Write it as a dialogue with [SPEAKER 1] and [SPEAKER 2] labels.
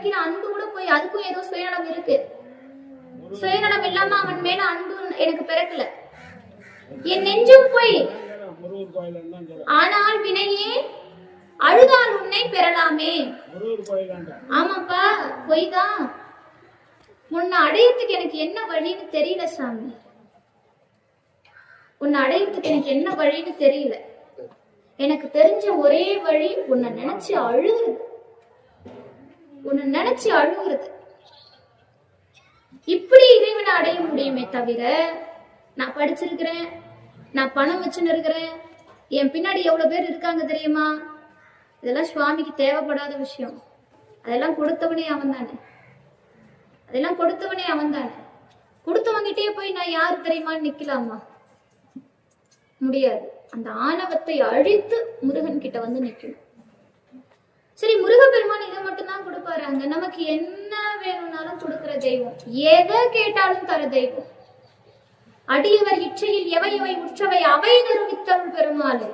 [SPEAKER 1] வைக்கிற அன்பு கூட போய் அதுக்கும் ஏதோ சுயநலம் இருக்கு. சுயநலம் இல்லாம அவன் மேல அன்பு எனக்கு பிறக்கல. என் நெஞ்சும் போய் ஆனால் வினையே அழுதால் உன்னை பெறலாமே. ஆமாப்பா பொய்தான். உன்னை அடையத்துக்கு எனக்கு என்ன வழின்னு தெரியல சாமி. உன்னை அடையத்துக்கு எனக்கு என்ன வழின்னு தெரியல. எனக்கு தெரிஞ்ச ஒரே வழி உன்னை நினைச்சு அழுகுறது. உன்னை நினைச்சு அழுகுறது. இப்படி இறைவனை அடைய முடியுமே தவிர, நான் படிச்சிருக்கிறேன், நான் பணம் வச்சுன்னு இருக்கிறேன், என் பின்னாடி எவ்வளவு பேர் இருக்காங்க தெரியுமா, இதெல்லாம் சுவாமிக்கு தேவைப்படாத விஷயம். அதெல்லாம் கொடுத்தவனே அவன் தானே. அதெல்லாம் கொடுத்தவனே அவன் தானே. கொடுத்தவங்கிட்டே போய் நான் யாரு தெரியுமான்னு நிக்கலாமா? முடியாது. அந்த ஆணவத்தை அழித்து முருகன் கிட்ட வந்து நிக்கணும். சரி, முருகப்பெருமான் இதை மட்டும்தான் கொடுப்பாராங்க? நமக்கு என்ன வேணும்னாலும் கொடுக்கிற தெய்வம், எதை கேட்டாலும் தர தெய்வம். அடியவர் இச்சையில் எவை எவை உற்றவை அவை நிரூபித்தருள் பெருமாளே.